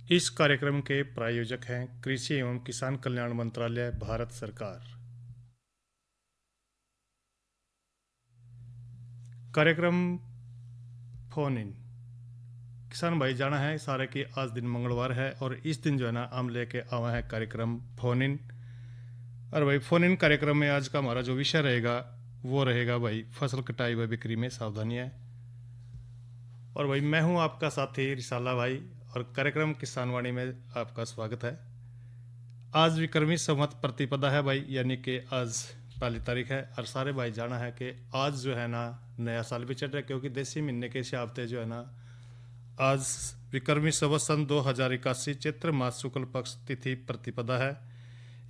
इस कार्यक्रम के प्रायोजक हैं कृषि एवं किसान कल्याण मंत्रालय, भारत सरकार। कार्यक्रम फोन इन। किसान भाई जाना है सारे कि आज दिन मंगलवार है और इस दिन जो है ना हम लेके आवा है कार्यक्रम फोन इन। और भाई फोन इन कार्यक्रम में आज का हमारा जो विषय रहेगा वो रहेगा भाई फसल कटाई व बिक्री में सावधानियां। और भाई मैं हूं आपका साथी रिसाला भाई और कार्यक्रम किसान वाणी में आपका स्वागत है। आज विक्रमी संवत प्रतिपदा है भाई, यानी कि आज 1 तारीख है और सारे भाई जाना है कि आज जो है ना नया साल भी चल रहा है, क्योंकि देसी महीने के हिसाब से जो है ना आज विक्रमी संवत सन 2081 चैत्र मास शुक्ल पक्ष तिथि प्रतिपदा है,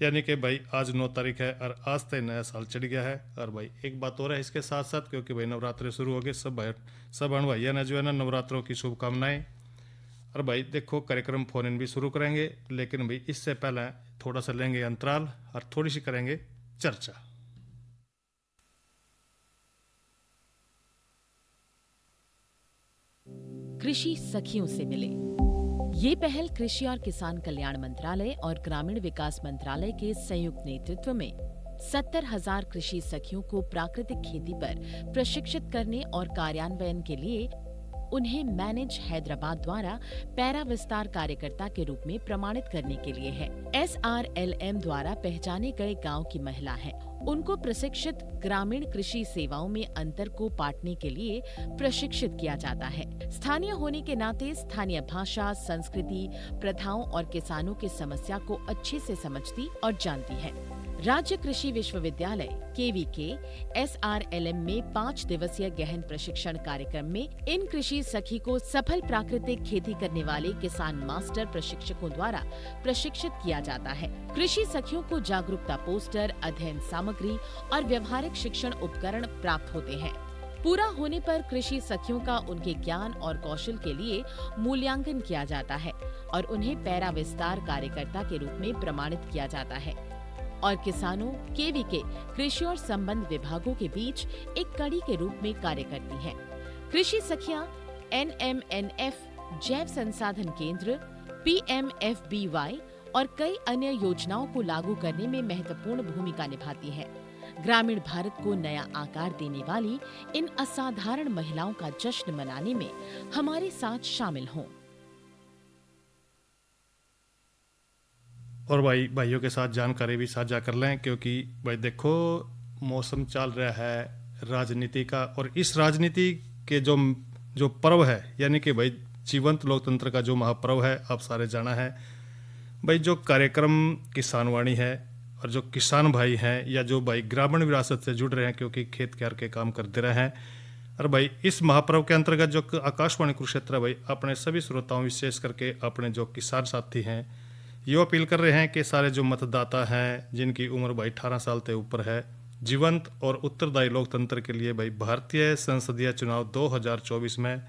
यानी कि भाई आज 9 तारीख है और आज तक नया साल चढ़ गया है। और भाई एक बात और है इसके साथ साथ, क्योंकि भाई नवरात्रि शुरू हो गए, सब बहन भैया ने जो है ना नवरात्रों की शुभकामनाएं। और भाई देखो कार्यक्रम फोन इन भी शुरू करेंगे, लेकिन भाई इससे पहले थोड़ा सा लेंगे अंतराल और थोड़ी सी करेंगे चर्चा। कृषि सखियों से मिले। ये पहल कृषि और किसान कल्याण मंत्रालय और ग्रामीण विकास मंत्रालय के संयुक्त नेतृत्व में 70,000 कृषि सखियों को प्राकृतिक खेती पर प्रशिक्षित करने और कार्यान्वयन के लिए उन्हें मैनेज हैदराबाद द्वारा पैरा विस्तार कार्यकर्ता के रूप में प्रमाणित करने के लिए है। SRLM द्वारा पहचाने गए गांव की महिला है। उनको प्रशिक्षित ग्रामीण कृषि सेवाओं में अंतर को पाटने के लिए प्रशिक्षित किया जाता है। स्थानीय होने के नाते स्थानीय भाषा, संस्कृति, प्रथाओं और किसानों की समस्या को अच्छे से समझती और जानती है। राज्य कृषि विश्वविद्यालय KVK SRLM में 5 दिवसीय गहन प्रशिक्षण कार्यक्रम में इन कृषि सखी को सफल प्राकृतिक खेती करने वाले किसान मास्टर प्रशिक्षकों द्वारा प्रशिक्षित किया जाता है। कृषि सखियों को जागरूकता पोस्टर, अध्ययन सामग्री और व्यवहारिक शिक्षण उपकरण प्राप्त होते हैं। पूरा होने पर कृषि सखियों का उनके ज्ञान और कौशल के लिए मूल्यांकन किया जाता है और उन्हें पैरा विस्तार कार्यकर्ता के रूप में प्रमाणित किया जाता है और किसानों, KVK कृषि और संबंध विभागों के बीच एक कड़ी के रूप में कार्य करती हैं। कृषि सखियां NMNF जैव संसाधन केंद्र, PMFBY और कई अन्य योजनाओं को लागू करने में महत्वपूर्ण भूमिका निभाती हैं। ग्रामीण भारत को नया आकार देने वाली इन असाधारण महिलाओं का जश्न मनाने में हमारे साथ शामिल हों। और भाई भाइयों के साथ जानकारी भी साझा कर लें, क्योंकि भाई देखो मौसम चल रहा है राजनीति का, और इस राजनीति के जो पर्व है, यानी कि भाई जीवंत लोकतंत्र का जो महापर्व है, आप सारे जाना है भाई। जो कार्यक्रम किसान वाणी है और जो किसान भाई हैं या जो भाई ग्रामीण विरासत से जुड़ रहे हैं, क्योंकि खेत क्यार के काम करते रहे हैं, और भाई इस महापर्व के अंतर्गत जो आकाशवाणी कुरुक्षेत्र है भाई अपने सभी श्रोताओं, विशेष करके अपने जो किसान साथी हैं, ये अपील कर रहे हैं कि सारे जो मतदाता हैं जिनकी उम्र भाई 18 साल से ऊपर है, जीवंत और उत्तरदायी लोकतंत्र के लिए भाई भारतीय संसदीय चुनाव 2024 में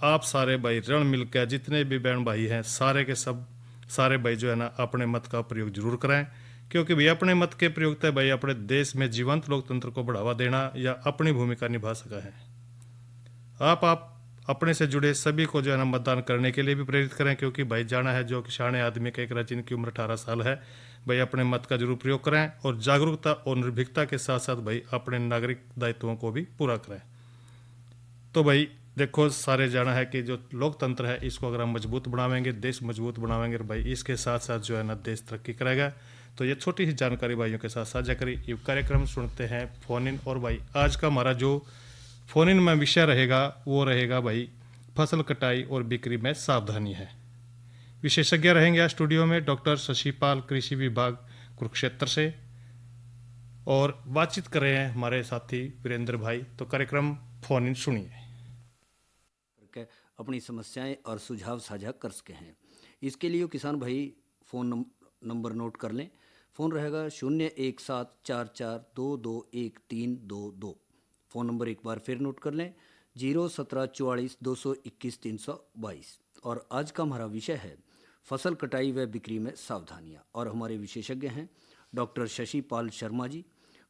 आप सारे भाई रण मिलकर जितने भी बहन भाई हैं सारे के सारे भाई जो है ना अपने मत का प्रयोग जरूर करें, क्योंकि भाई अपने मत के प्रयोग से भाई अपने देश में जीवंत लोकतंत्र को बढ़ावा देना या अपनी भूमिका निभा सका है। आप अपने से जुड़े सभी को जो है ना मतदान करने के लिए भी प्रेरित करें, क्योंकि भाई जाना है जो किसान आदमी का एक जिनकी उम्र 18 साल है भाई अपने मत का जरूर प्रयोग करें और जागरूकता और निर्भीकता के साथ साथ भाई अपने नागरिक दायित्वों को भी पूरा करें। तो भाई देखो सारे जाना है कि जो लोकतंत्र है इसको अगर हम मजबूत बनावेंगे, देश मजबूत बनावेंगे, और भाई इसके साथ साथ जो है ना देश तरक्की करेगा। तो ये छोटी सी जानकारी भाइयों के साथ साझा करी। ये कार्यक्रम सुनते हैं फोन इन। और भाई आज का हमारा जो फोन इन में विषय रहेगा वो रहेगा भाई फसल कटाई और बिक्री में सावधानी है। विशेषज्ञ रहेंगे आज स्टूडियो में डॉक्टर शशिपाल, कृषि विभाग कुरुक्षेत्र से, और बातचीत कर रहे हैं हमारे साथी वीरेंद्र भाई। तो कार्यक्रम फोन इन सुनिए। करके अपनी समस्याएं और सुझाव साझा कर सके हैं। इसके लिए किसान भाई फ़ोन नंबर नोट कर लें। फ़ोन रहेगा 01744221322। फ़ोन नंबर एक बार फिर नोट कर लें 01744221322। और आज का हमारा विषय है फसल कटाई व बिक्री में सावधानियां, और हमारे विशेषज्ञ हैं doctor Shashipal Sharma ji,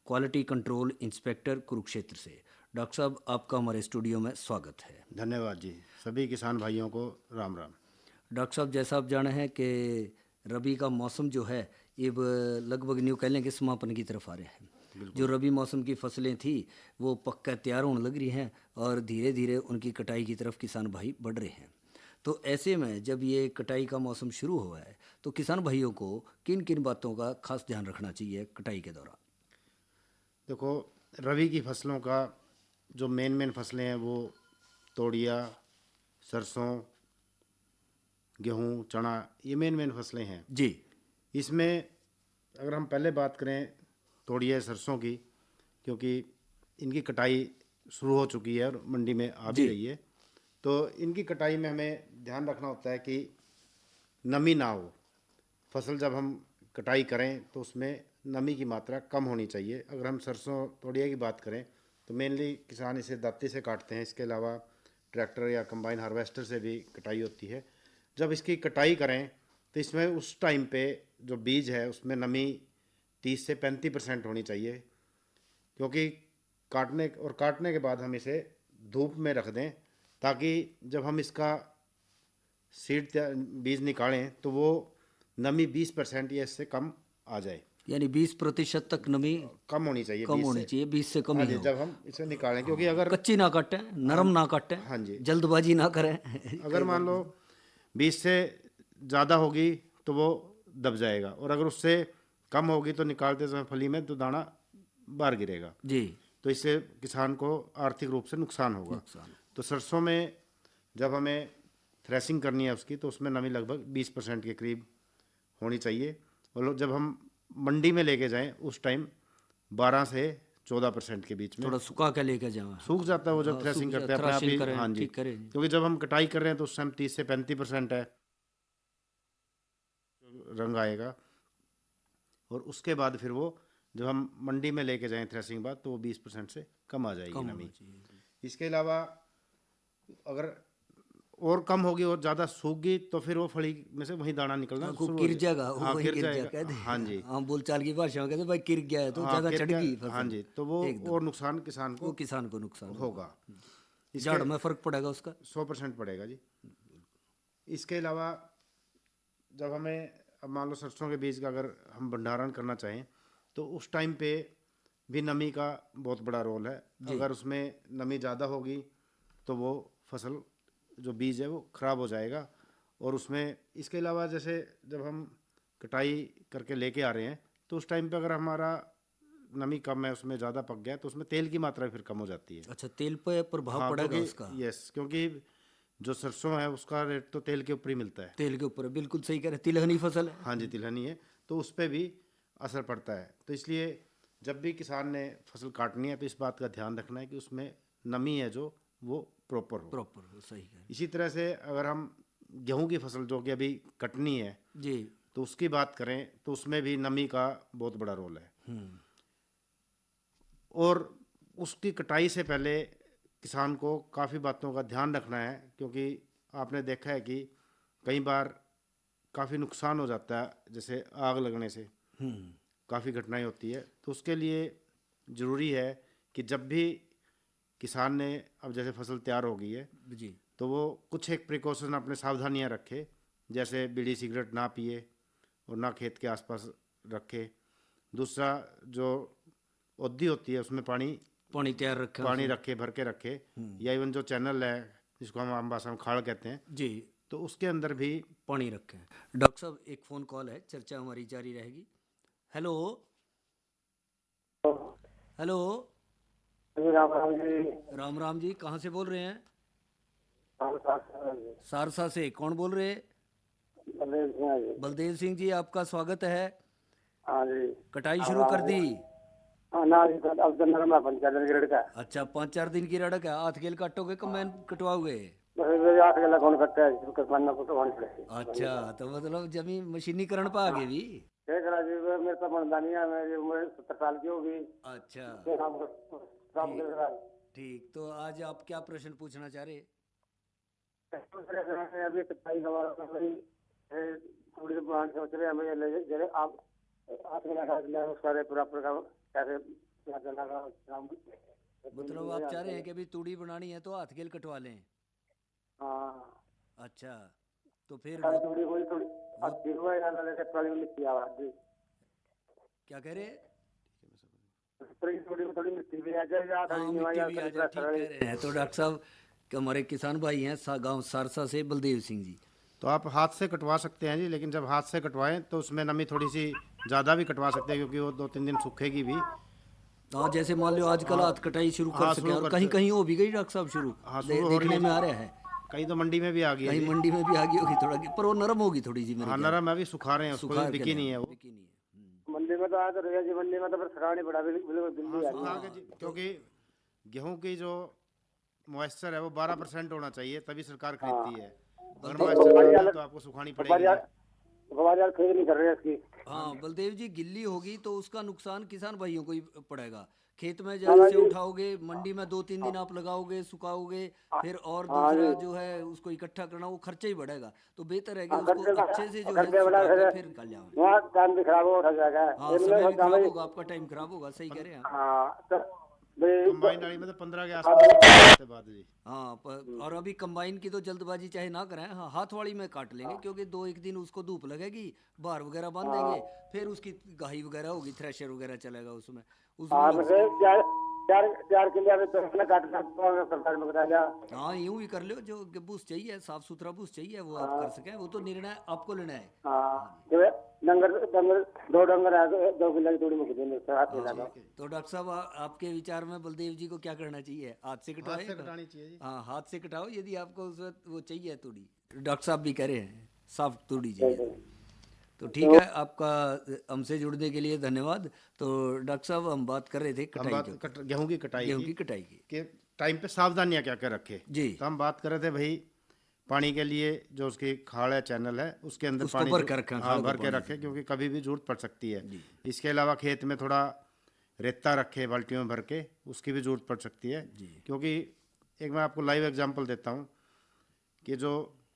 quality control inspector Kurukshetra से। डॉक्टर साहब आपका हमारे स्टूडियो में स्वागत है। धन्यवाद जी। सभी किसान भाइयों को राम राम। डॉक्टर साहब, जैसा आप जाने हैं कि रबी का मौसम जो है ये लगभग न्यू कह लें कि समापन की तरफ आ रहे हैं। जो रबी मौसम की फसलें थी वो पक्का तैयार होने लग रही हैं और धीरे धीरे उनकी कटाई की तरफ किसान भाई बढ़ रहे हैं। तो ऐसे में जब ये कटाई का मौसम शुरू हुआ है तो किसान भाइयों को किन किन बातों का खास ध्यान रखना चाहिए कटाई के दौरान? देखो, रबी की फसलों का जो मेन फसलें हैं वो तोड़िया, सरसों, गेहूँ, चना, ये मेन फसलें हैं जी। इसमें। अगर हम पहले बात करें तोड़िया सरसों की, क्योंकि इनकी कटाई शुरू हो चुकी है और मंडी में आ भी रही है, तो इनकी कटाई में हमें ध्यान रखना होता है कि नमी ना हो। फसल जब हम कटाई करें तो उसमें नमी की मात्रा कम होनी चाहिए। अगर हम सरसों तोड़िया की बात करें तो मेनली किसान इसे दाती से काटते हैं, इसके अलावा ट्रैक्टर या कंबाइन हार्वेस्टर से भी कटाई होती है। जब इसकी कटाई करें तो इसमें उस टाइम पे जो बीज है उसमें नमी 30 से 35% होनी चाहिए, क्योंकि काटने के बाद हम इसे धूप में रख दें ताकि जब हम इसका बीज निकालें तो वो नमी 20% या इससे कम आ जाए, यानी 20% तक नमी कम होनी चाहिए, कम होनी चाहिए, 20 से कम हाँ ही जी, हो। जब हम इसे निकालें, क्योंकि अगर कच्ची ना काटें, नरम ना काटें, हाँ जी, जल्दबाजी ना करें। अगर मान लो 20 से ज़्यादा होगी तो वो दब जाएगा, और अगर उससे कम होगी तो निकालते समय फली में तो दाना बाहर गिरेगा जी। तो इससे किसान को आर्थिक रूप से नुकसान होगा। तो सरसों में जब हमें थ्रेसिंग करनी है उसकी तो उसमें नमी लगभग 20% के करीब होनी चाहिए, और जब हम मंडी में लेके जाएं उस टाइम 12 से 14% के बीच में। थोड़ा सुखा के लेके जाओ, सूख जाता है वो जब थ्रेसिंग करते हैं अपने आप ही। हाँ जी, ठीक करें। क्योंकि जब हम कटाई कर रहे हैं तो उस टाइम 30 से 35% है रंग आएगा, और उसके बाद फिर वो जब हम मंडी में लेके जाएं थ्रेसिंग बाद तो वो 20% से कम आ जाएगी नमी। इसके अलावा अगर और कम होगी और ज़्यादा सूख गई तो फिर वो फली में से वही दाना निकलना शुरू हो गिर जाएगा, हाँ, वही गिर गिर जाएगा। कहते हैं। हाँ जी, हम बोलचाल की भाषा में कहते हैं भाई गिर गया है तो हाँ, ज़्यादा गिर चढ़ गया। गई फसल। हाँ जी, तो वो और नुकसान किसान को नुकसान होगा, झाड़ में फर्क पड़ेगा उसका 100% पड़ेगा जी। इसके अलावा जब हमें अब मान लो सरसों के बीज का अगर हम भंडारण करना चाहें तो उस टाइम पे भी नमी का बहुत बड़ा रोल है। अगर उसमें नमी ज़्यादा होगी तो वो फसल जो बीज है वो ख़राब हो जाएगा, और उसमें इसके अलावा जैसे जब हम कटाई करके लेके आ रहे हैं तो उस टाइम पे अगर हमारा नमी कम है, उसमें ज़्यादा पक गया तो उसमें तेल की मात्रा फिर कम हो जाती है। अच्छा, तेल पे प्रभाव पड़ेगा उसका? यस, क्योंकि जो सरसों है उसका रेट तो तेल के ऊपर ही मिलता है। तेल के ऊपर, बिल्कुल सही कह रहे, तिलहनी फसल है। हाँ जी, तिलहनी है, तो उस पर भी असर पड़ता है। तो इसलिए जब भी किसान ने फसल काटनी है तो इस बात का ध्यान रखना है कि उसमें नमी है जो वो प्रॉपर हो। सही कह रहे इसी तरह से अगर हम गेहूं की फसल जो कि अभी कटनी है जी, तो उसकी बात करें तो उसमें भी नमी का बहुत बड़ा रोल है, और उसकी कटाई से पहले किसान को काफ़ी बातों का ध्यान रखना है, क्योंकि आपने देखा है कि कई बार काफ़ी नुकसान हो जाता है, जैसे आग लगने से काफ़ी घटनाएं होती है। तो उसके लिए ज़रूरी है कि जब भी किसान ने अब जैसे फसल तैयार हो गई है जी, तो वो कुछ एक प्रिकॉशन अपने सावधानियां रखे, जैसे बीड़ी सिगरेट ना पिए और ना खेत के आसपास रखे। दूसरा, जो औधी होती है उसमें पानी तैयार रखे, पानी रखे, भर के रखे, या इवन जो चैनल है जिसको हम आम भाषा में खाड़ कहते हैं जी, तो उसके अंदर भी पानी रखें। डॉक्टर साहब, एक फ़ोन कॉल है, चर्चा हमारी जारी रहेगी। हेलो हेलो, राम राम जी, कहाँ से बोल रहे हैं? सारसा से। कौन बोल रहे हैं? बलदेव सिंह जी, आपका स्वागत है। हाँ जी, कटाई शुरू कर दी? ना जी, अब तो नरम है, 5-4 दिन की रड़क है। अच्छा, 5-4 दिन की रड़क है। हाथ खेल काटोगे कमैन कटवाओगे? बस ये 8 गला कौन कटता है, किसान को तो होनी पड़ेगी। अच्छा, तो मतलब जमीन मशीनीकरण पे आ गए भी? देख रहा जी, मेरे तो मनदानी है, मेरी उम्र 70 साल की होगी। अच्छा, काम कर रहा है। ठीक। तो आज आप क्या प्रश्न पूछना चाह रहे? अभी कटाई का थोड़ी प्लांट सोच रहे हैं, जैसे आप 8 गला उसका प्रॉपर का कैसे क्या चलेगा। मतलब आप चाह रहे हैं कि अभी तूड़ी बनानी है तो हाथ खेल कटवा लें? हाँ। अच्छा, तो फिर थोड़ी कोई थोड़ी अब दिलवा याद आने से पहले मिट्टी आवाज दी क्या कह रहे हैं? थोड़ी थोड़ी मिट्टी भी आ जाए या हाँ, थोड़ी मिट्टी निवाया भी आ जाए, ठीक कह रहे हैं। तो डॉक्टर साहब कि हमारे किसान भाई हैं गांव सारसा से बलदेव सिंह जी। तो आप हाथ से कटवा सकते हैं जी, लेकिन जब हाथ से कटवाएं तो उसमें नमी थोड़ी सी ज़्यादा भी कटवा सकते हैं, क्योंकि वो 2-3 दिन सूखेगी भी। हाँ, जैसे मान लो आजकल हाथ कटाई शुरू कर हाँ, सके, शुरू और कर कहीं सके। कहीं हो भी गई डॉक्टर साहब शुरू, हाँ, शुरू हो रही देखने है में जी। आ रहा है। कहीं तो मंडी में भी आ गई है कहीं जी। मंडी में भी आ गई होगी थोड़ा, पर वो नरम होगी थोड़ी सी मेरे हाँ, ख्याल। नरम है, अभी सुखा रहे हैं उसको, सुखार के बिकी नहीं है वो। बिकी नहीं है। मंडी में तो आ तो रही है जी, मंडी में तो फिर सकाने पड़ा बिल्कुल हाँ, बिल्ली आ सुखा रही के है। जी, क्योंकि गेहूं की जो मॉइस्चर है वो 12% होना चाहिए, तभी सरकार खरीदती है। अगर मॉइस्चर कम है तो आपको सुखानी पड़ेगी जी। हमारे यार खेत नहीं कर रहे हैं इसकी। हाँ बलदेव जी, गिल्ली होगी तो उसका नुकसान किसान भाइयों को ही पड़ेगा। खेत में हाँ जैसे जी। उठाओगे, मंडी में 2-3 दिन आप लगाओगे, सुखाओगे, फिर और हाँ दूसरा जी। जो है उसको इकट्ठा करना, वो खर्चा ही बढ़ेगा। तो बेहतर है कि हाँ, उसको खर्चे अच्छे से जो है खर्चे बड़ा सुखा के है, फिर निकाल जाओ। वहाँ टाइम भी खराब हो जाएगा। हाँ, इनमें समय भी सोचा खराब भाई, होगा, आपका टाइम खराब होगा, सही कह रहे हैं आप। हाँ तो भाई कंबाइन वाली में तो 15 के आसपास के बाद जी। हाँ और अभी कंबाइन की तो जल्दबाजी चाहे ना करें, हाँ हाथ वाली में काट लेंगे, क्योंकि 2-1 दिन उसको धूप लगेगी, बाहर वगैरह बांध देंगे, फिर उसकी गाही वगैरह होगी, थ्रेशर वगैरह चलेगा उसमें हाँ उसमें मुझे चार चार चार किलो अभी तो मैंने काट सरकार में बताया। हाँ यूं ही कर लो, जो बूस चाहिए, साफ सुथरा बूस चाहिए, वो आप कर सकें, वो तो निर्णय आपको लेना है। हाँ जो है, डंगर डंगर 2 डंगर आ गए, 2 किलो की थोड़ी मुझे देने से हाथ मिला दो। तो डॉक्टर साहब आपके विचार में बलदेव जी को क्या करना चाहिए? हाथ से हाथ कटवाए? से कटानी चाहिए जी। हाँ, हाथ से कटाओ यदि आपको उसमें वो चाहिए तूड़ी। डॉक्टर साहब भी कह रहे हैं साफ तूड़ी चाहिए। तो ठीक है, आपका हमसे जुड़ने के लिए धन्यवाद। तो डॉक्टर साहब हम बात कर रहे थे हम कटाई बात के, गेहूं की कटाई गेहूं की कटाई की। के टाइम पे सावधानियां क्या क्या रखे जी। तो हम बात कर रहे थे भाई, पानी के लिए जो उसकी खाड़ है, चैनल है, उसके अंदर उसको पानी भर के रखें, हाँ खाड़ को भर के पानी रखें, क्योंकि कभी भी जरूरत पड़ सकती है। जी। इसके अलावा खेत में थोड़ा रेता रखे बाल्टियों में भर के, उसकी भी जरूरत पड़ सकती है। जी। क्योंकि एक मैं आपको लाइव एग्जांपल देता हूँ कि जो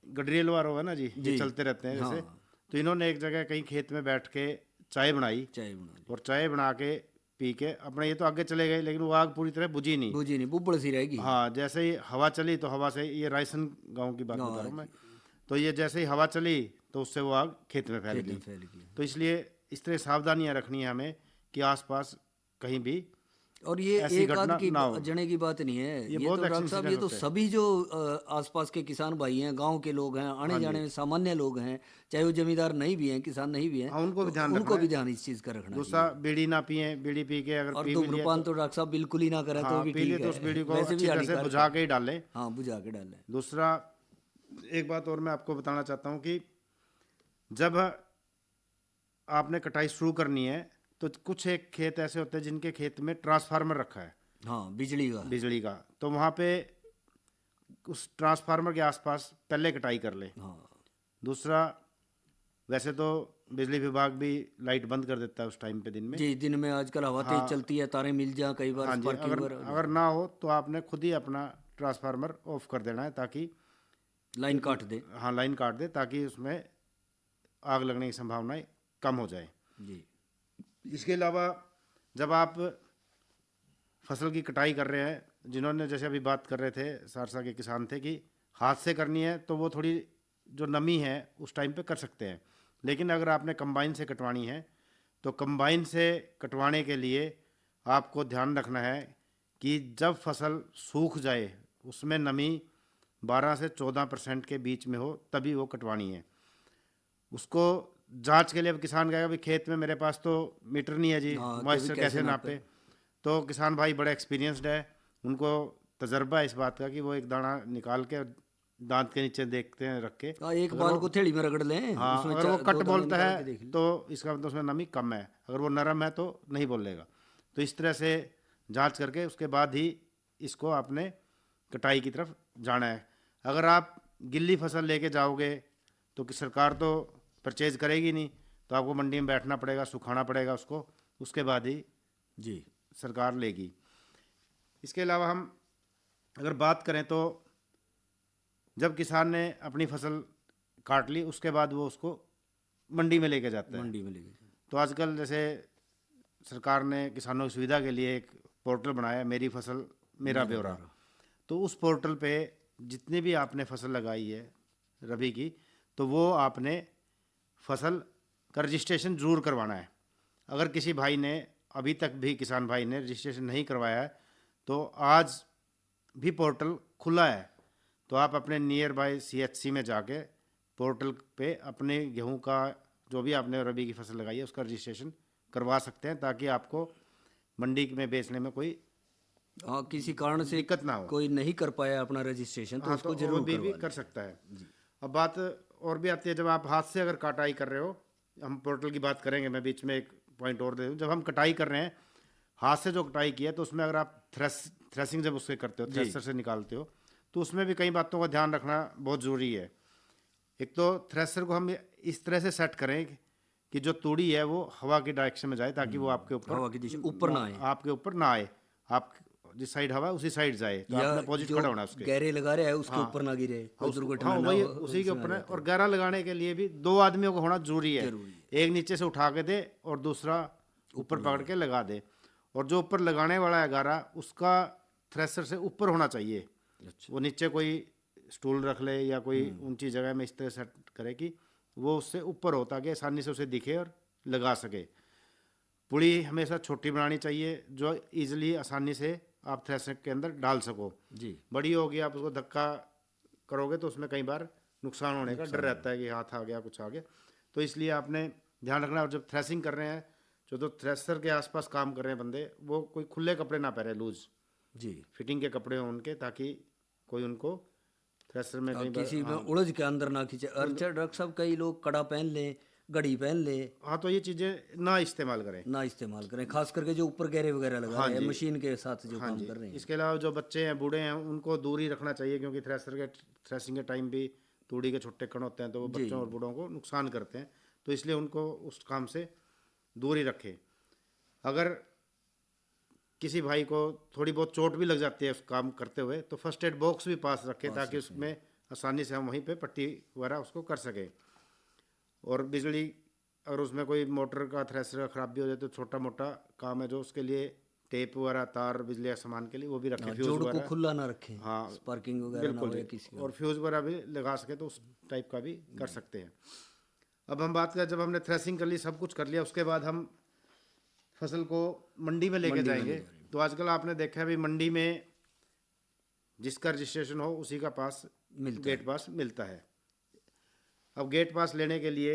गडरियल वारो है ना जी, ये जी। चलते रहते हैं जैसे, हाँ। तो इन्होंने एक जगह कहीं खेत में बैठ के चाय बनाई, चाय बना ली, और चाय बना के पी के अपने, ये तो आगे चले गए, लेकिन वो आग पूरी तरह बुझी नहीं। बूझी नहीं, बुब्बड़ सी रहेगी। हाँ, जैसे ही हवा चली तो हवा से, ये रायसन गांव की बात गाँव बता रहा हूँ मैं, की। तो ये जैसे ही हवा चली तो उससे वो आग खेत में फैल खेत गई। में फैल गई। तो इसलिए इस तरह सावधानियां रखनी है हमें कि आसपास कहीं भी और ये ऐसी एक आध घटना की ना हो। जने की बात नहीं है, ये बहुत तो डॉक्टर साहब, एक्सीडेंट ये तो होते हैं। सभी जो आसपास के किसान भाई हैं, गांव के लोग हैं, आने जाने में सामान्य लोग हैं, चाहे वो जमींदार नहीं भी हैं, किसान नहीं भी हैं, हाँ, उनको भी ध्यान उनको रखना भी है। ध्यान इस चीज़ का रखना दूसरा, चाहिए। बीड़ी ना पिए, बीड़ी पी के अगर और पी भी लिया धूम्रपान तो डॉक्टर साहब बिल्कुल ही ना करें तो हाँ, भी पी लिए ठीक तो उस है, बीड़ी को वैसे भी अच्छी तरह से हानिकारक बुझा है। के ही डालें। हाँ, बुझा के डालें। दूसरा, एक बात और मैं आपको बताना चाहता हूँ कि जब आपने कटाई शुरू करनी है तो कुछ एक खेत ऐसे होते हैं जिनके खेत में ट्रांसफार्मर रखा है, हाँ, बिजली का। बिजली का, तो वहाँ पे उस ट्रांसफार्मर के आसपास पहले कटाई कर ले। हाँ दूसरा, वैसे तो बिजली विभाग भी लाइट बंद कर देता है उस टाइम पे दिन में। जी, दिन में आजकल हवा तेज चलती है, तारे मिल जाए कई बार, हाँ जी, स्पार्किंग अगर वगैरह, अगर ना हो तो आपने खुद ही अपना ट्रांसफार्मर ऑफ कर देना है, ताकि लाइन काट दे। हाँ लाइन काट दे, ताकि उसमें आग लगने की संभावनाएं कम हो जाए। जी। इसके अलावा जब आप फसल की कटाई कर रहे हैं, जिन्होंने जैसे अभी बात कर रहे थे, सारसा के किसान थे कि हाथ से करनी है तो वो थोड़ी जो नमी है उस टाइम पे कर सकते हैं, लेकिन अगर आपने कंबाइन से कटवानी है तो कंबाइन से कटवाने के लिए आपको ध्यान रखना है कि जब फसल सूख जाए, उसमें नमी 12 से 14% के बीच में हो, तभी वो कटवानी है। उसको जांच के लिए अब किसान कहेगा, भाई खेत में मेरे पास तो मीटर नहीं है जी, हाँ, मॉइस्चर कैसे कैसे नापे? नापे? तो किसान भाई बड़े एक्सपीरियंस्ड है, उनको तजर्बा है इस बात का कि वो एक दाना निकाल के दांत के नीचे देखते हैं रख के, हाँ, एक बाल को थैली में रगड़ लें, हाँ उसमें अगर वो 2 कट दाने बोलता निकाल के है देख लें। तो इसका मतलब उसमें नमी कम है, अगर वो नरम है तो नहीं बोलेगा। तो इस तरह से जांच करके उसके बाद ही इसको आपने कटाई की तरफ जाना है। अगर आप गिल्ली फसल लेके जाओगे तो कि सरकार तो परचेज करेगी नहीं, तो आपको मंडी में बैठना पड़ेगा, सुखाना पड़ेगा उसको, उसके बाद ही जी। सरकार लेगी। इसके अलावा हम अगर बात करें तो जब किसान ने अपनी फसल काट ली, उसके बाद वो उसको मंडी में लेके जाता है। मंडी में लेके जाए। तो आजकल जैसे सरकार ने किसानों की सुविधा के लिए एक पोर्टल बनाया है, मेरी फसल मेरा ब्यौरा। तो उस पोर्टल पे जितनी भी आपने फसल लगाई है रबी की, तो वो आपने फसल का रजिस्ट्रेशन ज़रूर करवाना है। अगर किसी भाई ने अभी तक भी किसान भाई ने रजिस्ट्रेशन नहीं करवाया है तो आज भी पोर्टल खुला है, तो आप अपने नियर बाय CHC में जाके पोर्टल पे अपने गेहूं का जो भी आपने रबी की फसल लगाई है उसका रजिस्ट्रेशन करवा सकते हैं, ताकि आपको मंडी में बेचने में कोई हाँ, किसी कारण से दिक्कत ना हो। कोई नहीं कर पाया अपना रजिस्ट्रेशन तो हाँ, उसको तो जरूर वो भी करवा कर सकता है। अब बात और भी आती है, जब आप हाथ से अगर कटाई कर रहे हो, हम पोर्टल की बात करेंगे, मैं बीच में एक पॉइंट और दे दूँ। जब हम कटाई कर रहे हैं हाथ से जो कटाई की है, तो उसमें अगर आप थ्रेसिंग जब उससे करते हो, थ्रेसर से निकालते हो, तो उसमें भी कई बातों का ध्यान रखना बहुत ज़रूरी है। एक तो थ्रेसर को हम इस तरह से सेट करें कि जो तूड़ी है वो हवा की डायरेक्शन में जाए, ताकि वो आपके ऊपर हवा की दिशा ऊपर ना आए, आपके ऊपर ना आए, आप जिस साइड हवा है उसी साइड जाए, तो या आपने अपोजिट जो खड़ा होना है उसके। गहरे लगा रहे हैं उसके ऊपर ना गिरे, कोई दुर्घटना ना वही हो, उसी के उसमें ऊपर आ है। जाते और गहरा लगाने के लिए भी 2 आदमियों को होना जरूरी है। एक नीचे से उठा के दे और दूसरा ऊपर पकड़ के लगा दे। और जो ऊपर लगाने वाला है गारा, उसका थ्रेसर से ऊपर होना चाहिए। वो नीचे कोई स्टूल रख ले या कोई ऊंची जगह में इस तरह सेट करे कि वो उससे ऊपर हो, ताकि आसानी से उसे दिखे और लगा सके। पुड़ी हमेशा छोटी बनानी चाहिए, जो इजीली आसानी से आप थ्रेसर के अंदर डाल सको। जी, बड़ी होगी आप उसको धक्का करोगे तो उसमें कई बार नुकसान होने का डर रहता है कि हाथ आ गया, कुछ आ गया। तो इसलिए आपने ध्यान रखना। और जब थ्रेसिंग कर रहे हैं, जो तो थ्रेसर के आसपास काम कर रहे हैं बंदे, वो कोई खुले कपड़े ना पहने, लूज जी, फिटिंग के कपड़े हों उनके, ताकि कोई उनको थ्रेसर में कई किसी बार में उलझ के अंदर ना खींचे। अच्छा डॉक्टर साहब, कई लोग कड़ा पहन लें, घड़ी पहन ले, हाँ, तो ये चीज़ें ना इस्तेमाल करें। ना इस्तेमाल करें, खास करके जो ऊपर गहरे वगैरह लगा रहे हैं मशीन के साथ जो काम कर रहे हैं। इसके अलावा जो बच्चे हैं, बूढ़े हैं, उनको दूर ही रखना चाहिए, क्योंकि थ्रेसिंग के टाइम भी तूड़ी के छोटे कण होते हैं, तो वो बच्चों और बूढ़ों को नुकसान करते हैं। तो इसलिए उनको उस काम से दूर ही रखें। अगर किसी भाई को थोड़ी बहुत चोट भी लग जाती है उस काम करते हुए, तो फर्स्ट एड बॉक्स भी पास रखें, ताकि उसमें आसानी से हम वहीं पे पट्टी वगैरह उसको कर सकें। और बिजली, अगर उसमें कोई मोटर का थ्रेसर का खराबी हो जाए, तो छोटा मोटा काम है जो उसके लिए टेप वगैरह, तार, बिजली के सामान के लिए वो भी रखें। फ्यूज जोड़ को वगैरह, खुला ना रखें, हाँ, स्पार्किंग वगैरह ना हो या किसी का। और फ्यूज वगैरह भी लगा सके तो उस टाइप का भी कर सकते हैं। अब हम बात करें, जब हमने थ्रेसिंग कर ली, सब कुछ कर लिया, उसके बाद हम फसल को मंडी में लेके जाएंगे। तो आजकल आपने देखा है भी, मंडी में जिसका रजिस्ट्रेशन हो उसी का पास गेट पास मिलता है। अब गेट पास लेने के लिए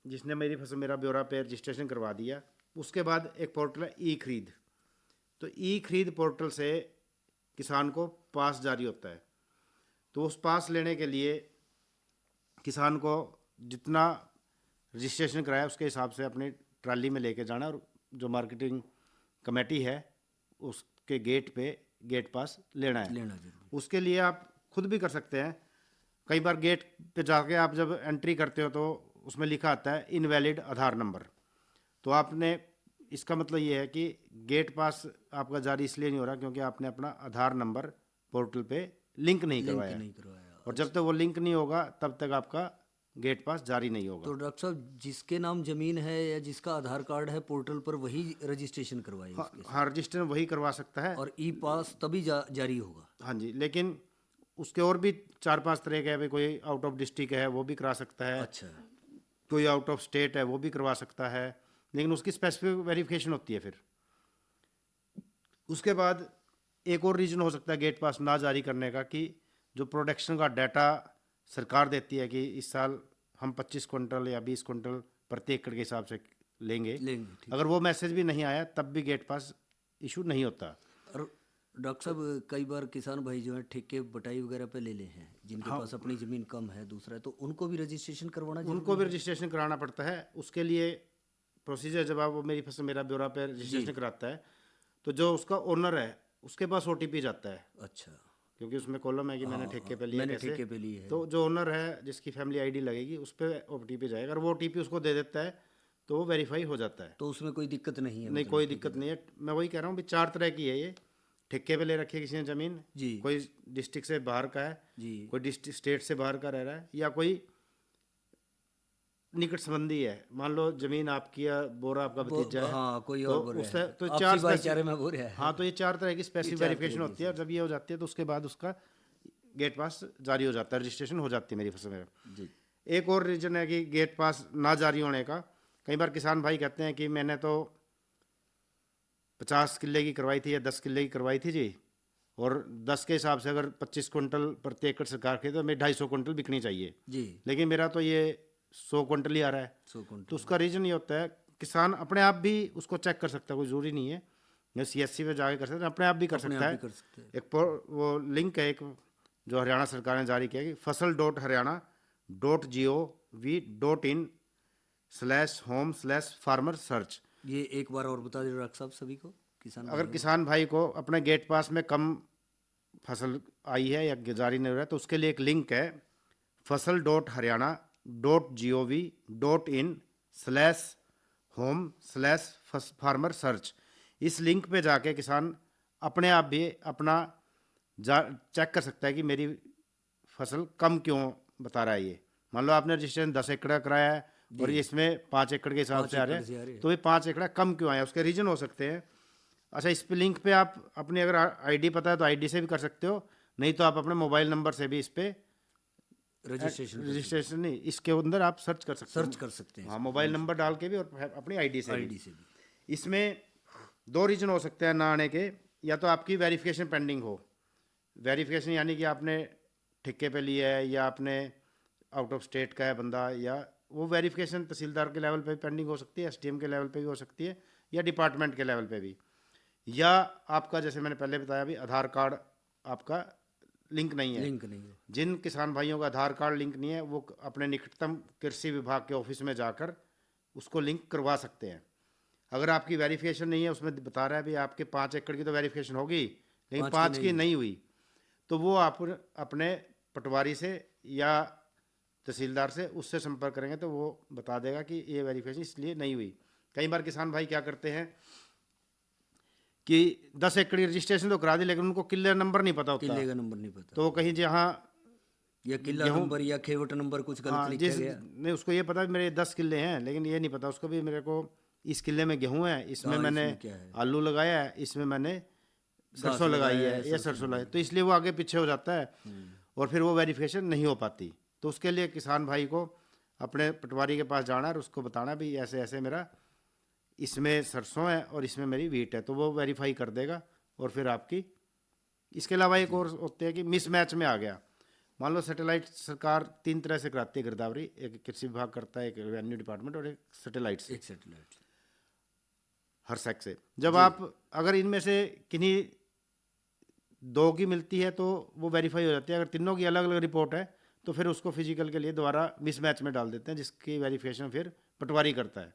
जिसने मेरी फसल मेरा ब्यौरा पे रजिस्ट्रेशन करवा दिया, उसके बाद एक पोर्टल है ई खरीद। तो ई खरीद पोर्टल से किसान को पास जारी होता है। तो उस पास लेने के लिए किसान को जितना रजिस्ट्रेशन कराया उसके हिसाब से अपनी ट्राली में लेके जाना, और जो मार्केटिंग कमेटी है उसके गेट पे गेट पास लेना है। उसके लिए आप खुद भी कर सकते हैं। कई बार गेट पे जाके आप जब एंट्री करते हो तो उसमें लिखा आता है इनवैलिड आधार नंबर। तो आपने, इसका मतलब ये है कि गेट पास आपका जारी इसलिए नहीं हो रहा क्योंकि आपने अपना आधार नंबर पोर्टल पे लिंक नहीं करवाया। और जब तक वो लिंक नहीं होगा तब तक आपका गेट पास जारी नहीं होगा। तो डॉक्टर साहब, जिसके नाम जमीन है या जिसका आधार कार्ड है पोर्टल पर, वही रजिस्ट्रेशन करवाए। हाँ, रजिस्ट्रेशन वही करवा सकता है, और ई पास तभी जारी होगा। हाँ जी। लेकिन उसके और भी 4-5 तरह के हैं। कोई आउट ऑफ डिस्ट्रिक्ट है वो भी करा सकता है, अच्छा, कोई आउट ऑफ स्टेट है वो भी करवा सकता है, लेकिन उसकी स्पेसिफिक वेरिफिकेशन होती है। फिर उसके बाद एक और रीज़न हो सकता है गेट पास ना जारी करने का, कि जो प्रोडक्शन का डाटा सरकार देती है कि इस साल हम 25 क्विंटल या 20 क्विंटल प्रति एकड़ के हिसाब से लेंगे, अगर वो मैसेज भी नहीं आया तब भी गेट पास इशू नहीं होता। और डॉक्टर साहब, कई बार किसान भाई जो है ठेके बटाई वगैरह पे ले हैं, जिनके पास अपनी ज़मीन कम है, दूसरा है, तो उनको भी रजिस्ट्रेशन करवाना चाहिए। उनको भी रजिस्ट्रेशन कराना पड़ता है। उसके लिए प्रोसीजर, जब आप वो मेरी फसल मेरा ब्यौरा पे रजिस्ट्रेशन कराता है, तो जो उसका ओनर है उसके पास OTP जाता है। अच्छा, क्योंकि उसमें कॉलम है कि मैंने ठेके पे लिया, मैंने ठेके पे ली है। तो जो ओनर है जिसकी फैमिली ID लगेगी उस पर OTP जाएगा। अगर वो OTP उसको दे देता है तो वो वेरीफाई हो जाता है। तो उसमें कोई दिक्कत नहीं है? नहीं, कोई दिक्कत नहीं है। मैं वही कह रहा हूँ भी 4 तरह की है ये। ठेके पे ले रखी है किसी ने ज़मीन जी, कोई डिस्ट्रिक्ट से बाहर का है जी, कोई डिस्ट्रिक्ट स्टेट से बाहर का रह रहा है, या कोई निकट संबंधी है। मान लो जमीन आपकी या बोरा आपका भतीजा है, हाँ, कोई तो और बोल उससे रहा है, तो आपसी 4 भाईचारे में बोल रहा है। हाँ, तो ये 4 तरह की स्पेसिफिक वेरिफिकेशन होती है। और जब ये हो जाती है तो उसके बाद उसका गेट पास जारी हो जाता है, रजिस्ट्रेशन हो जाती है मेरी फसल में। जी, एक और रीजन है कि गेट पास ना जारी होने का। कई बार किसान भाई कहते हैं कि मैंने तो 50 किले की करवाई थी या 10 किले की करवाई थी जी, और 10 के हिसाब से अगर 25 क्विंटल प्रति एकड़ सरकार की तो मेरी 250 क्विंटल बिकनी चाहिए, जी, लेकिन मेरा तो ये 100 क्विंटल ही आ रहा है। 100 क्विंटल। तो उसका रीज़न ये होता है, किसान अपने आप भी उसको चेक कर सकता है, कोई ज़रूरी नहीं है या CSC पे जाके कर सकते हैं, अपने आप भी कर अपने सकता आप है। भी कर सकते हैं। वो लिंक है एक जो हरियाणा सरकार ने जारी किया कि fasal.haryana.gov.in/home/farmer search। ये एक बार और बता दीजिए डॉक्टर साहब सभी को, किसान अगर भाइयों किसान भाई को अपने गेट पास में कम फसल आई है या जारी नहीं हो रहा है तो उसके लिए एक लिंक है fasal.haryana.gov.in/home/farmer search। इस लिंक पे जाके किसान अपने आप भी अपना चेक कर सकता है कि मेरी फसल कम क्यों बता रहा है ये। मान लो आपने रजिस्ट्रेशन 10 एकड़ का कराया है और ये इसमें 5 एकड़ के हिसाब 5 से आ रहे एकड़ से आ रहे हैं, हैं। तो ये 5 एकड़ कम क्यों आया, उसके रीजन हो सकते हैं। अच्छा, इस पे लिंक पे आप अपनी अगर आईडी पता है तो आईडी से भी कर सकते हो, नहीं तो आप अपने मोबाइल नंबर से भी इस पे रजिस्ट्रेशन नहीं, इसके अंदर आप सर्च कर सकते सर्च कर सकते हैं। हाँ, मोबाइल नंबर डाल के भी और अपनी आईडी से आईडी भी। से भी। इसमें 2 रीजन हो सकते हैं ना आने के, या तो आपकी वेरिफिकेशन पेंडिंग हो। वेरिफिकेशन यानी कि आपने ठेके पे लिया है या आपने आउट ऑफ स्टेट का है बंदा, या वो वेरिफिकेशन तहसीलदार के लेवल पे भी पेंडिंग हो सकती है, SDM के लेवल पे भी हो सकती है, या डिपार्टमेंट के लेवल पे भी, या आपका जैसे मैंने पहले बताया भी आधार कार्ड आपका लिंक नहीं है। लिंक नहीं है। जिन किसान भाइयों का आधार कार्ड लिंक नहीं है वो अपने निकटतम कृषि विभाग के ऑफिस में जाकर उसको लिंक करवा सकते हैं। अगर आपकी वेरिफिकेशन नहीं है, उसमें बता रहा है भी आपके 5 एकड़ की तो वेरिफिकेशन होगी लेकिन 5 की नहीं हुई, तो वो आप अपने पटवारी से या तहसीलदार से उससे संपर्क करेंगे तो वो बता देगा कि ये वेरिफिकेशन इसलिए नहीं हुई। कई बार किसान भाई क्या करते हैं कि 10 एकड़ की रजिस्ट्रेशन तो करा दी लेकिन उनको किले नंबर नहीं पता होता, किले का नंबर नहीं पता, तो वो कहीं जहाँ या किला नंबर या खेवट नंबर कुछ गलत लिखा गया। नहीं, उसको ये पता है मेरे 10 किले हैं, लेकिन ये नहीं पता उसको भी मेरे को इस किले में गेहूं है, इसमें मैंने क्या है? आलू लगाया है, इसमें मैंने सरसों लगाई है या सरसों लगाई, तो इसलिए वो आगे पीछे हो जाता है और फिर वो वेरिफिकेशन नहीं हो पाती। तो उसके लिए किसान भाई को अपने पटवारी के पास जाना है और उसको बताना भी ऐसे ऐसे मेरा इसमें सरसों है और इसमें मेरी वीट है, तो वो वेरीफाई कर देगा और फिर आपकी। इसके अलावा एक और होते हैं कि मिसमैच में आ गया। मान लो सैटेलाइट सरकार 3 तरह से कराती है गिरदावरी, एक कृषि विभाग करता है, एक रेवेन्यू डिपार्टमेंट और एक सैटेलाइट से, एक सैटेलाइट हर सेक्स से। जब आप अगर इनमें से किन्हीं 2 की मिलती है तो वो वेरीफाई हो जाती है, अगर तीनों की अलग अलग रिपोर्ट है तो फिर उसको फिजिकल के लिए दोबारा मिसमैच में डाल देते हैं, जिसकी वेरिफिकेशन फिर पटवारी करता है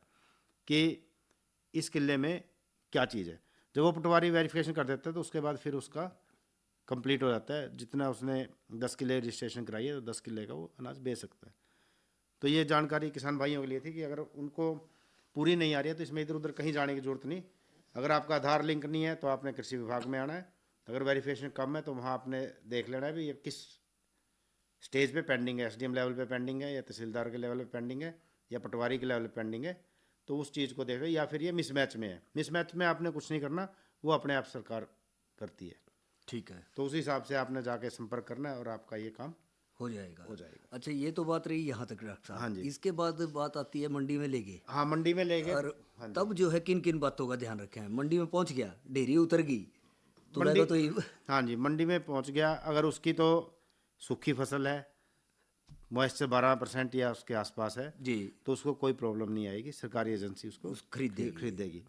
कि इस किले में क्या चीज़ है। जब वो पटवारी वेरिफिकेशन कर देता है तो उसके बाद फिर उसका कंप्लीट हो जाता है, जितना उसने 10 किले रजिस्ट्रेशन कराई है तो 10 किले का वो अनाज बेच सकता है। तो ये जानकारी किसान भाइयों के लिए थी कि अगर उनको पूरी नहीं आ रही है तो इसमें इधर उधर कहीं जाने की जरूरत नहीं। अगर आपका आधार लिंक नहीं है तो आपने कृषि विभाग में आना है, अगर वेरिफिकेशन कम है तो वहाँ आपने देख लेना है भी ये किस स्टेज पे पेंडिंग है, SDM लेवल पे पेंडिंग है या तहसीलदार के लेवल पे पेंडिंग है या पटवारी के लेवल पे पेंडिंग है, तो उस चीज़ को देखो। या फिर ये मिसमैच में है, मिसमैच में आपने कुछ नहीं करना, वो अपने आप सरकार करती है। ठीक है, तो उस हिसाब से आपने जाके संपर्क करना है और आपका ये काम हो जाएगा। हो जाएगा। अच्छा, ये तो बात रही यहाँ तक डॉक्टर साहब। हाँ जी। इसके बाद बात आती है मंडी में लेके। हाँ, मंडी में ले गए और तब जो है किन किन बातों का ध्यान रखें? मंडी में पहुंच गया, ढेरी उतर गई तो मंडी तो हाँ जी, मंडी में पहुंच गया, अगर उसकी तो सूखी फसल है, मॉइस्चर 12% या उसके आसपास है जी, तो उसको कोई प्रॉब्लम नहीं आएगी, सरकारी एजेंसी उसको खरीदेगी।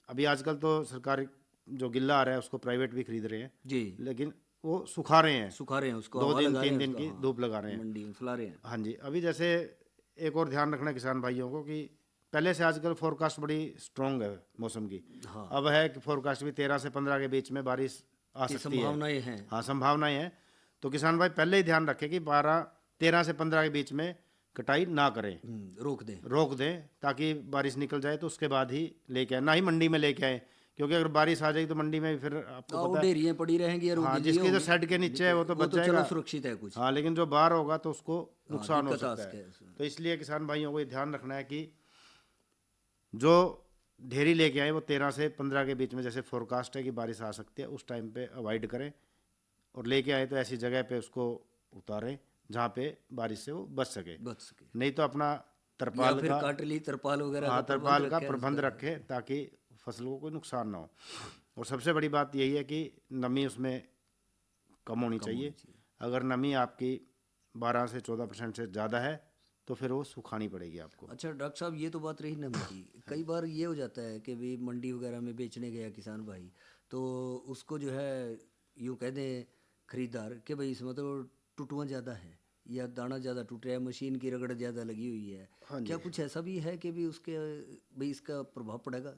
अभी आजकल तो सरकारी जो गिल्ला आ रहा है उसको प्राइवेट भी खरीद रहे हैं जी, लेकिन वो सुखा रहे हैं, सुखा रहे हैं उसको, 2 हवा दिन लगा रहे 3 हैं दिन उसका, की हाँ, धूप लगा रहे हैं मंडी में फैला रहे हैं। हाँ जी। अभी जैसे एक और ध्यान रखना किसान भाइयों को कि पहले से आजकल फोरकास्ट बड़ी स्ट्रॉन्ग है मौसम की। हाँ। अब है कि फोरकास्ट भी 13 से 15 के बीच में बारिश आ सकती है, संभावनाएं हैं। हाँ, संभावनाएं हैं। तो किसान भाई पहले ही ध्यान रखें कि 13 से 15 के बीच में कटाई ना करें, रोक दें ताकि बारिश निकल जाए तो उसके बाद ही लेके आए, ना ही मंडी में लेके आए, क्योंकि अगर बारिश आ जाएगी तो मंडी में फिर आपको पता है ढेरियां पड़ी रहेंगी। हाँ, जिसकी तो शेड के नीचे है वो तो बच जाएगा, सुरक्षित है कुछ। हाँ, लेकिन जो बाहर होगा तो उसको नुकसान हो दिक्कत आ सकता है। सकता है। तो इसलिए किसान भाइयों को ये ध्यान रखना है कि जो ढेरी लेके आए वो 13 से 15 के बीच में, जैसे फोरकास्ट है कि बारिश आ सकती है, उस टाइम पे अवॉइड करें और लेके आए तो ऐसी जगह पे उसको उतारें जहाँ पे बारिश से वो बच सके। बच सके, नहीं तो अपना या तरपाल फिर का, काटली तरपाल वगैरह हाँ, का तरपाल का रखें प्रबंध उसका। रखें ताकि फसल को कोई नुकसान ना हो। और सबसे बड़ी बात यही है कि नमी उसमें कम होनी चाहिए। अगर नमी आपकी 12 से 14% से ज़्यादा है तो फिर वो सुखानी पड़ेगी आपको। अच्छा डॉक्टर साहब, ये तो बात रही नमी की। कई बार ये हो जाता है कि भाई मंडी वगैरह में बेचने गया किसान भाई, तो उसको जो है यूँ कह दें खरीदार कि भाई इसमें तो टुटुआ ज़्यादा है या दाना ज़्यादा टूट रहा है, मशीन की रगड़ ज़्यादा लगी हुई है। क्या कुछ ऐसा भी है कि भी उसके भाई इसका प्रभाव पड़ेगा?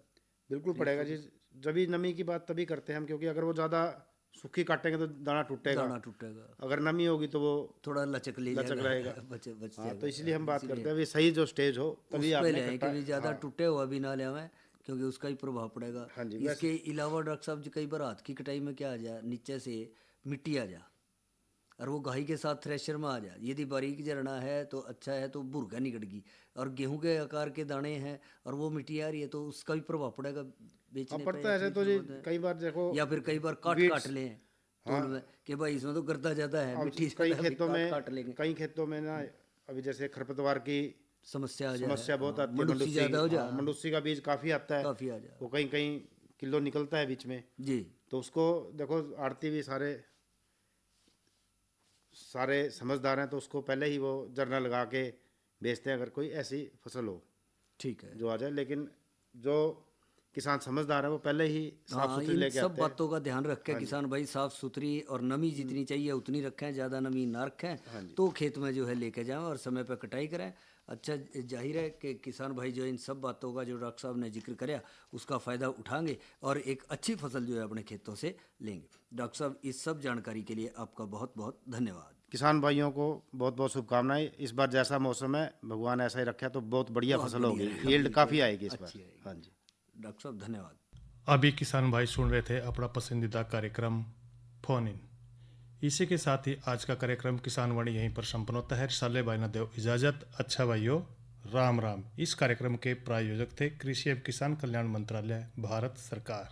बिल्कुल पड़ेगा जी। जब भी नमी की बात तभी करते हैं हम, क्योंकि अगर वो ज़्यादा सूखी काटेंगे तो दाना टूटेगा, दाना टूटेगा, अगर नमी होगी तो वो थोड़ा लचक ले लचक जाएगा, रहेगा। बच बच हाँ, जाएगा। तो इसलिए हम बात इसलिए करते हैं भी सही जो स्टेज हो उस तभी पे आपने लें कि भी ज़्यादा हाँ, टूटे हुआ भी ना ले आवें, क्योंकि उसका ही प्रभाव पड़ेगा। हाँ जी, इसके अलावा डॉक्टर साहब जी कई बार हाथ की कटाई में क्या आ जाए, नीचे से मिट्टी आ जा और वो घाई के साथ थ्रेशर में आ जा, यदि बारीक जरना है तो अच्छा है तो भुरगा निकलेगी, और गेहूं के आकार के दाने हैं और वो मिट्टी आ रही है तो उसका भी प्रभाव पड़ेगा बेचने पे। पड़ता है ऐसे तो जी। कई बार देखो, या फिर कई बार काट लें तोल में कि भाई इसमें तो गर्दा ज़्यादा है, मिट्टी कई ज़्यादा है, खेतों में काट लेंगे, कई खेतों में ना अभी जैसे खरपतवार की समस्या आ जाए, समस्या बहुत आती है। मंडूसी ज़्यादा हो जाए, मंडूसी का बीज काफ़ी आता है, काफ़ी आ जाए वो कहीं कहीं किलो निकलता है बीच में। जी। तो उसको देखो, आड़ती भी सारे समझदार हैं तो उसको पहले ही वो जरना लगा के बेचते हैं अगर कोई ऐसी फसल हो ठीक है। जो आ जाए। लेकिन जो किसान समझदार है वो पहले ही साफ हाँ, सुथरी इन लेके सब आते हैं। बातों का ध्यान रख के किसान भाई साफ सुथरी और नमी जितनी चाहिए उतनी रखें, ज़्यादा नमी ना रखें, तो खेत में जो है लेके जाएं और समय पर कटाई करें। अच्छा, जाहिर है कि किसान भाई जो इन सब बातों का जो डॉक्टर साहब ने जिक्र कराया उसका फ़ायदा उठाएंगे और एक अच्छी फसल जो है अपने खेतों से लेंगे। डॉक्टर साहब, इस सब जानकारी के लिए आपका बहुत बहुत धन्यवाद। किसान भाइयों को बहुत बहुत शुभकामनाएं। इस बार जैसा मौसम है भगवान ऐसा ही रखा तो बहुत बढ़िया फसल होगी, यील्ड काफ़ी आएगी इस बार। हाँ जी डॉक्टर साहब धन्यवाद। अभी किसान भाई सुन रहे थे अपना पसंदीदा कार्यक्रम फोन इन। इसी के साथ ही आज का कार्यक्रम किसान वाणी यहीं पर संपन्न होता है। साले भाई न देव इजाजत। अच्छा भाइयों, राम राम। इस कार्यक्रम के प्रायोजक थे कृषि एवं किसान कल्याण मंत्रालय, भारत सरकार।